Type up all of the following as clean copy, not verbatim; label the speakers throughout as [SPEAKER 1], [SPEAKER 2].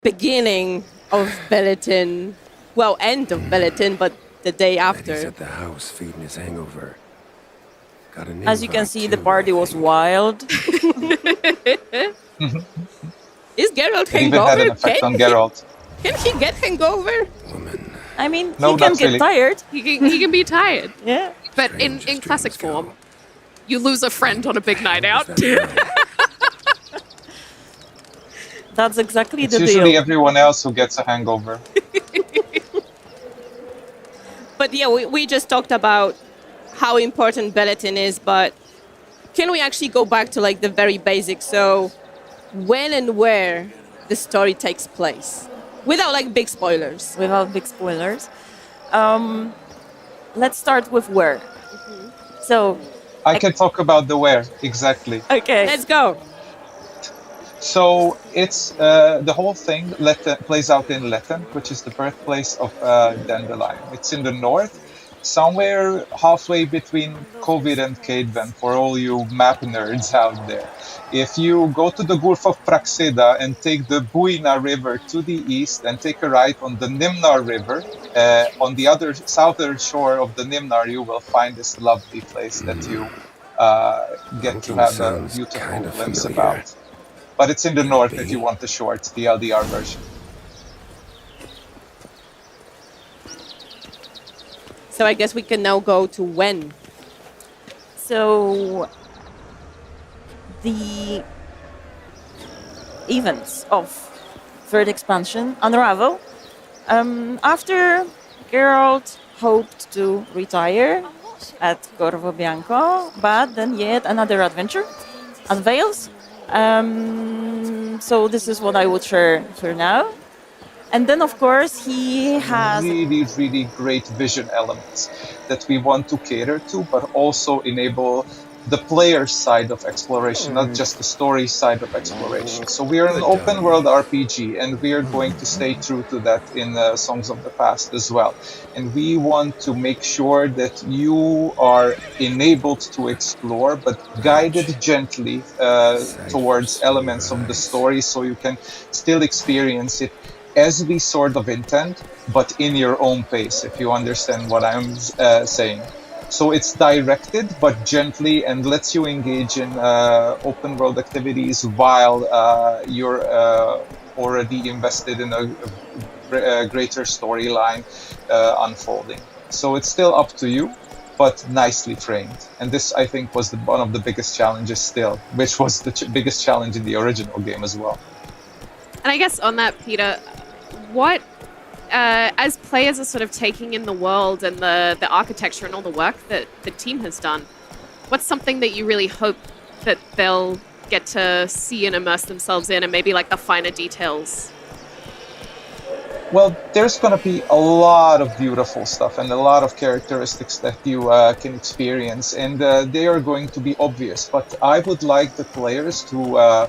[SPEAKER 1] beginning of Belletin. Well, end of Belletin, but the day
[SPEAKER 2] He's
[SPEAKER 1] after.
[SPEAKER 2] at the house feeding his hangover. Got an
[SPEAKER 3] As you can
[SPEAKER 2] invite,
[SPEAKER 3] see, the
[SPEAKER 2] too,
[SPEAKER 3] party
[SPEAKER 2] I
[SPEAKER 3] was
[SPEAKER 2] think.
[SPEAKER 3] wild.
[SPEAKER 1] Is Geralt
[SPEAKER 4] It even had
[SPEAKER 1] hangover?
[SPEAKER 4] an effect on Geralt.
[SPEAKER 1] Can he get hangover?
[SPEAKER 2] Woman.
[SPEAKER 3] I mean,
[SPEAKER 4] No,
[SPEAKER 3] he can
[SPEAKER 4] not
[SPEAKER 3] get
[SPEAKER 4] really.
[SPEAKER 3] tired.
[SPEAKER 5] He can be tired.
[SPEAKER 3] Yeah.
[SPEAKER 5] But
[SPEAKER 2] Strange
[SPEAKER 5] in
[SPEAKER 2] as
[SPEAKER 5] classic
[SPEAKER 2] dreams go.
[SPEAKER 5] form, you lose a friend on a big night
[SPEAKER 2] What
[SPEAKER 5] out.
[SPEAKER 2] was that noise?
[SPEAKER 3] That's exactly
[SPEAKER 4] It's
[SPEAKER 3] the
[SPEAKER 4] usually
[SPEAKER 3] deal.
[SPEAKER 4] everyone else who gets a hangover.
[SPEAKER 1] But yeah, we just talked about how important Belletin is, but can we actually go back to like the very basics? So when and where the story takes place? Without like big spoilers.
[SPEAKER 3] Without big spoilers. Let's start with where. So,
[SPEAKER 4] I can talk about the where, exactly.
[SPEAKER 3] okay.
[SPEAKER 1] Let's go.
[SPEAKER 4] So it's the whole thing plays out in Letten, which is the birthplace of Dandelion. It's in the north, somewhere halfway between Covid and Cadeven, for all you map nerds out there. If you go to the Gulf of Praxeda and take the Buina River to the east and take a right on the Nimnar River, on the other southern shore of the Nimnar, you will find this lovely place that you get to
[SPEAKER 2] Looking
[SPEAKER 4] have a
[SPEAKER 2] sounds
[SPEAKER 4] beautiful
[SPEAKER 2] kinda
[SPEAKER 4] glimpse
[SPEAKER 2] familiar.
[SPEAKER 4] about. But it's in the north if
[SPEAKER 2] be.
[SPEAKER 4] you want the short, the LDR version.
[SPEAKER 1] So I guess we can now go to when.
[SPEAKER 3] So, the events of third expansion unravel after Geralt hoped to retire at Corvo Bianco, but then yet another adventure unveils. So this is what I would share for now. And then, of course, he has...
[SPEAKER 4] Really, really great vision elements that we want to cater to, but also enable the player side of exploration, not just the story side of exploration. So we are an open world RPG, and we are going to stay true to that in Songs of the Past as well. And we want to make sure that you are enabled to explore, but guided gently towards elements of the story, so you can still experience it as we sort of intend, but in your own pace, if you understand what I'm saying. So it's directed, but gently, and lets you engage in open world activities while you're already invested in a greater storyline unfolding. So it's still up to you, but nicely framed. And this, I think, was one of the biggest challenges still, which was the biggest challenge in the original game as well.
[SPEAKER 5] And I guess on that, Peter, what, as players are sort of taking in the world and the architecture and all the work that the team has done, what's something that you really hope that they'll get to see and immerse themselves in, and maybe like the finer details?
[SPEAKER 4] Well, there's going to be a lot of beautiful stuff and a lot of characteristics that you can experience, and they are going to be obvious. But I would like the players to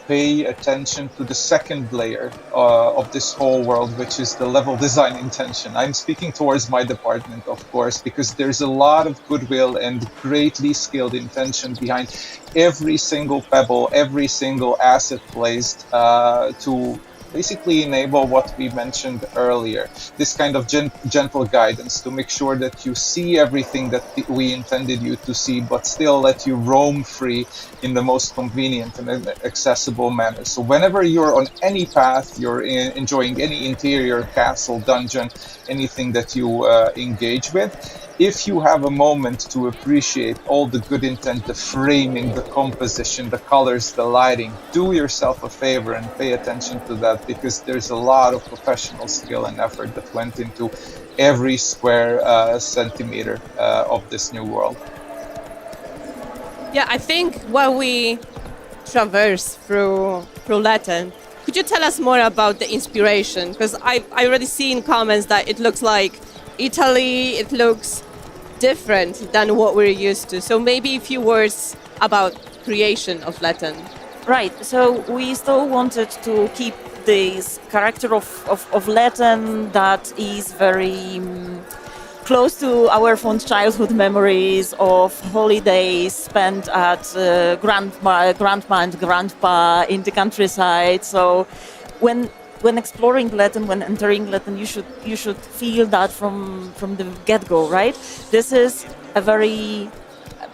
[SPEAKER 4] pay attention to the second layer of this whole world, which is the level design intention. I'm speaking towards my department, of course, because there's a lot of goodwill and greatly skilled intention behind every single pebble, every single asset placed to basically enable what we mentioned earlier, this kind of gentle guidance to make sure that you see everything that we intended you to see, but still let you roam free in the most convenient and accessible manner. So whenever you're on any path, you're enjoying any interior castle, dungeon, anything that you engage with, if you have a moment to appreciate all the good intent, the framing, the composition, the colors, the lighting, do yourself a favor and pay attention to that, because there's a lot of professional skill and effort that went into every square centimeter of this new world.
[SPEAKER 1] Yeah, I think while we traverse through Latin, could you tell us more about the inspiration? Because I already see in comments that it looks like Italy, it looks different than what we're used to. So maybe a few words about creation of Latin.
[SPEAKER 3] Right, so we still wanted to keep this character of Latin that is very close to our fond childhood memories of holidays spent at grandma and grandpa in the countryside. So when when exploring Latin, when entering Latin, you should feel that from the get-go, right? This is a very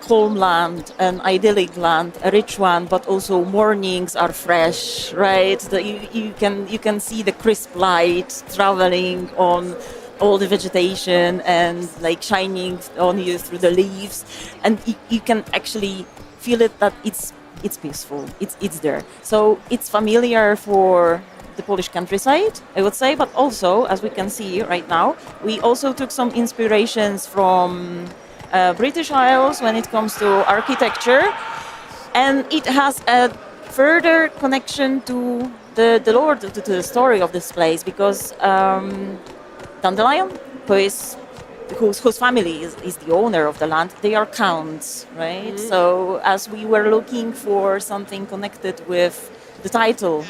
[SPEAKER 3] calm land, an idyllic land, a rich one, but also mornings are fresh, right? You can see the crisp light traveling on all the vegetation and like shining on you through the leaves, and you can actually feel it that it's peaceful, it's there. So it's familiar for the Polish countryside, I would say, but also, as we can see right now, we also took some inspirations from British Isles when it comes to architecture, and it has a further connection to the lore, to the story of this place, because Dandelion, whose family is the owner of the land, they are counts, right?
[SPEAKER 1] Mm-hmm.
[SPEAKER 3] So as we were looking for something connected with the title,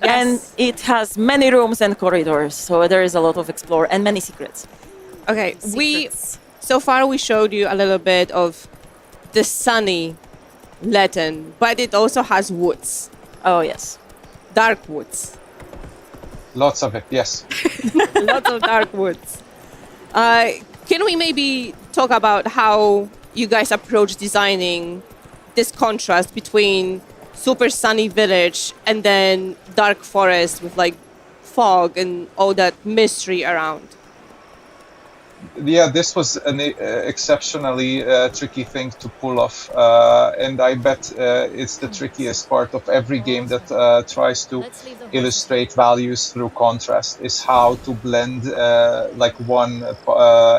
[SPEAKER 3] and it has many rooms and corridors, so there is a lot of explore and many secrets.
[SPEAKER 1] Okay,
[SPEAKER 5] Secrets.
[SPEAKER 1] so far we showed you a little bit of the sunny Latin, but it also has woods,
[SPEAKER 3] Oh yes.
[SPEAKER 1] dark woods,
[SPEAKER 4] Lots of it, yes.
[SPEAKER 1] lots of dark woods. Can we maybe talk about how you guys approach designing this contrast between super sunny village and then dark forest with like fog and all that mystery around?
[SPEAKER 4] Yeah, this was an exceptionally tricky thing to pull off, and I bet it's the trickiest part of every game that tries to illustrate values through contrast, is how to blend like one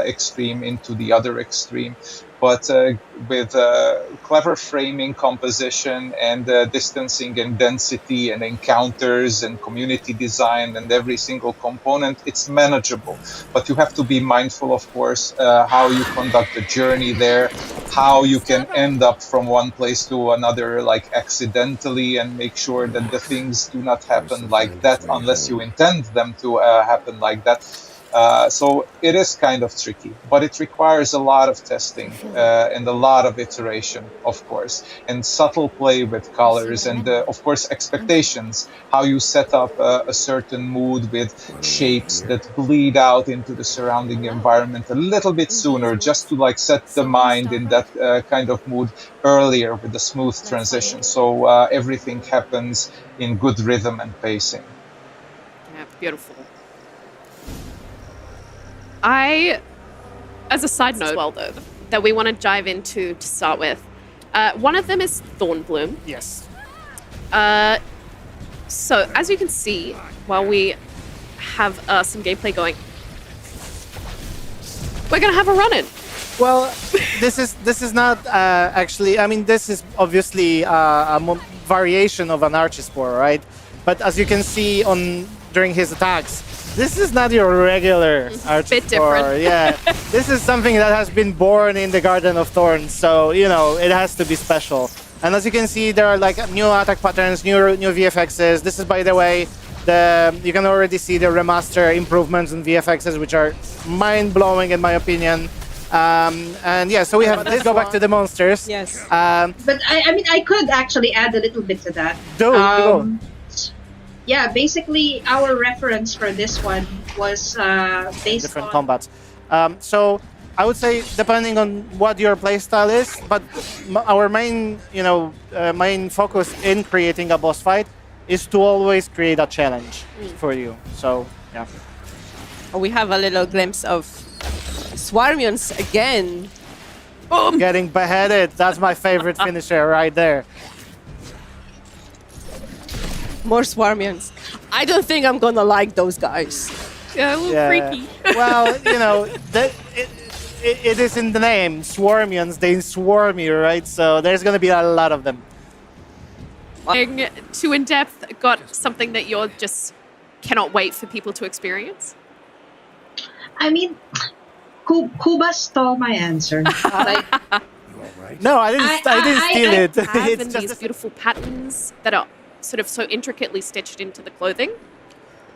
[SPEAKER 4] extreme into the other extreme. But with clever framing, composition, and distancing and density and encounters and community design and every single component, it's manageable. But you have to be mindful, of course, how you conduct the journey there, how you can end up from one place to another like accidentally, and make sure that the things do not happen like that unless you intend them to happen like that. So it is kind of tricky, but it requires a lot of testing and a lot of iteration, of course, and subtle play with colors and, of course, expectations, how you set up a certain mood with shapes that bleed out into the surrounding environment a little bit sooner, just to like set the mind in that kind of mood earlier with the smooth transition. So everything happens in good rhythm and pacing.
[SPEAKER 5] Yeah, beautiful. As a side note, well, though, that we want to dive into to start with, one of them is Thornbloom.
[SPEAKER 6] Yes.
[SPEAKER 5] So, as you can see, while we have some gameplay going, we're gonna have a run-in.
[SPEAKER 6] Well, this is not actually. I mean, this is obviously a variation of an Archispore, right? But as you can see during his attacks, this is not your regular Archispore.
[SPEAKER 5] Bit different.
[SPEAKER 6] Yeah, this is something that has been born in the Garden of Thorns, so you know it has to be special. And as you can see, there are like new attack patterns, new VFXs. This is, by the way, you can already see the remaster improvements in VFXs, which are mind-blowing in my opinion. And yeah, so we have. Let's go back to the monsters.
[SPEAKER 1] Yes.
[SPEAKER 7] But I mean, I could actually add a little bit to that.
[SPEAKER 6] Go.
[SPEAKER 7] Yeah, basically, our reference for this one was based
[SPEAKER 6] Different
[SPEAKER 7] on
[SPEAKER 6] combats. So I would say depending on what your playstyle is, but our main, main focus in creating a boss fight is to always create a challenge for you. So yeah.
[SPEAKER 1] We have a little glimpse of Swarmions again. Boom!
[SPEAKER 6] Getting beheaded. That's my favorite finisher right there.
[SPEAKER 1] More Swarmions. I don't think I'm gonna like those guys.
[SPEAKER 5] Yeah, a little
[SPEAKER 6] Yeah.
[SPEAKER 5] freaky.
[SPEAKER 6] Well, it is in the name, Swarmions. They swarm you, right? So there's gonna be a lot of them.
[SPEAKER 5] Too in depth, got something that you're just cannot wait for people to experience?
[SPEAKER 7] I mean, Kuba stole my answer. Like,
[SPEAKER 6] No, I didn't steal it.
[SPEAKER 5] Have
[SPEAKER 6] It's
[SPEAKER 5] these
[SPEAKER 6] just
[SPEAKER 5] beautiful patterns that are sort of so intricately stitched into the clothing.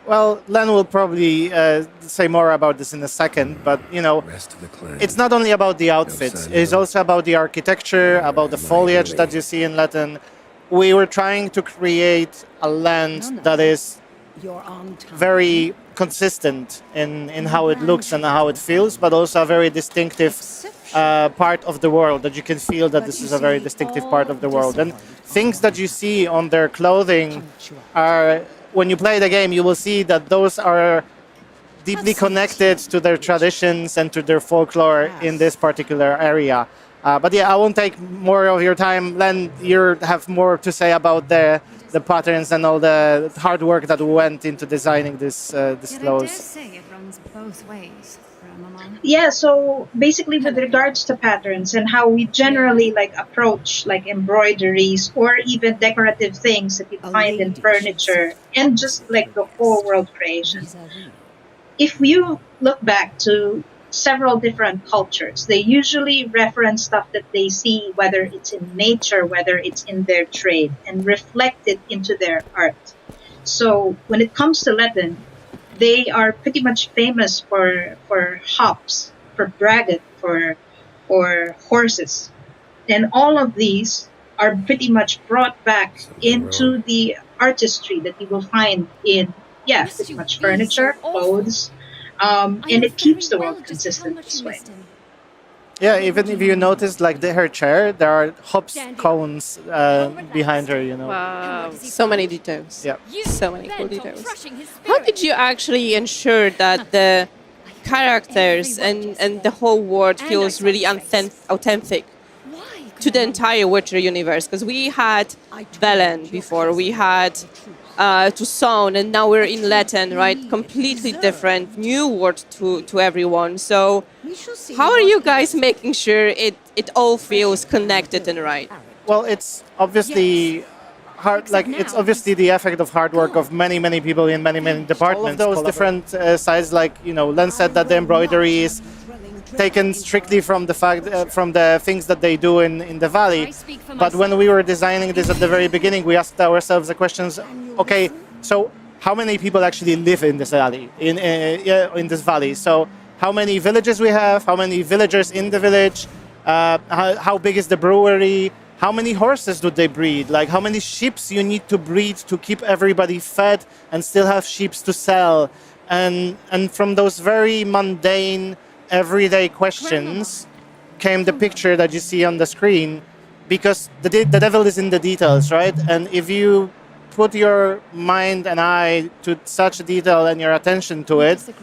[SPEAKER 6] well, Len will probably say more about this in a second, but
[SPEAKER 2] Rest of the clan.
[SPEAKER 6] it's not only about the outfits. It's also about the architecture, about the foliage that you see in Latin. We were trying to create a land that is very consistent in how it looks and how it feels, but also a very distinctive part of the world, that you can feel that this is a very distinctive part of the world. And things that you see on their clothing are, when you play the game, you will see that those are deeply connected to their traditions and to their folklore in this particular area. But yeah, I won't take more of your time. Len, you have more to say about the patterns and all the hard work that went into designing this clothes.
[SPEAKER 8] Say it runs both ways, Ramamon.
[SPEAKER 7] Yeah, so basically with regards to patterns and how we generally like approach like embroideries or even decorative things that you find in furniture and just like the whole world creation. If you look back to several different cultures, they usually reference stuff that they see, whether it's in nature, whether it's in their trade, and reflect it into their art. So when it comes to Latin, they are pretty much famous for hops, for dragon, for horses. And all of these are pretty much brought back into the artistry that you will find in, pretty much furniture, clothes, and it keeps the world consistent this way.
[SPEAKER 6] Yeah, even if you notice, like her chair, there are hops cones behind her, you know.
[SPEAKER 5] Wow.
[SPEAKER 1] So many details.
[SPEAKER 6] Yeah.
[SPEAKER 1] So many cool details. How did you actually ensure that the characters and the whole world feels really authentic to the entire Witcher universe? Because we had Velen before, we had Toussaint, and now we're in Latin, right? Completely different, new word to everyone. So how are you guys making sure it all feels connected and right?
[SPEAKER 6] Well, it's obviously hard. Like, it's obviously the effect of hard work of many people in many departments. All of those different sides, like, you know, Len said that the embroidery is taken strictly from the fact from the things that they do in the valley. But when we were designing this at the very beginning, we asked ourselves the questions: okay, so how many people actually live in this valley? In this valley, so how many villages we have? How many villagers in the village? How big is the brewery? How many horses do they breed? Like, how many sheep you need to breed to keep everybody fed and still have sheep to sell? And from those very mundane, everyday questions came the picture that you see on the screen, because the devil is in the details, right? And if you put your mind and eye to such detail and your attention to it,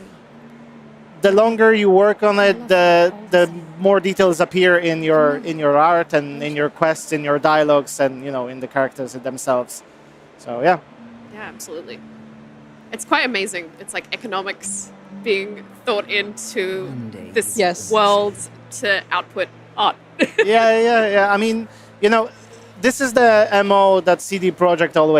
[SPEAKER 6] the longer you work on it, the more details appear in your art and in your quests, in your dialogues, and, you know, in the characters themselves. So yeah.
[SPEAKER 5] Yeah, absolutely. It's quite amazing. It's like economics being thought into this world to output art.
[SPEAKER 6] yeah. I mean, you know, this is the MO that CD Projekt always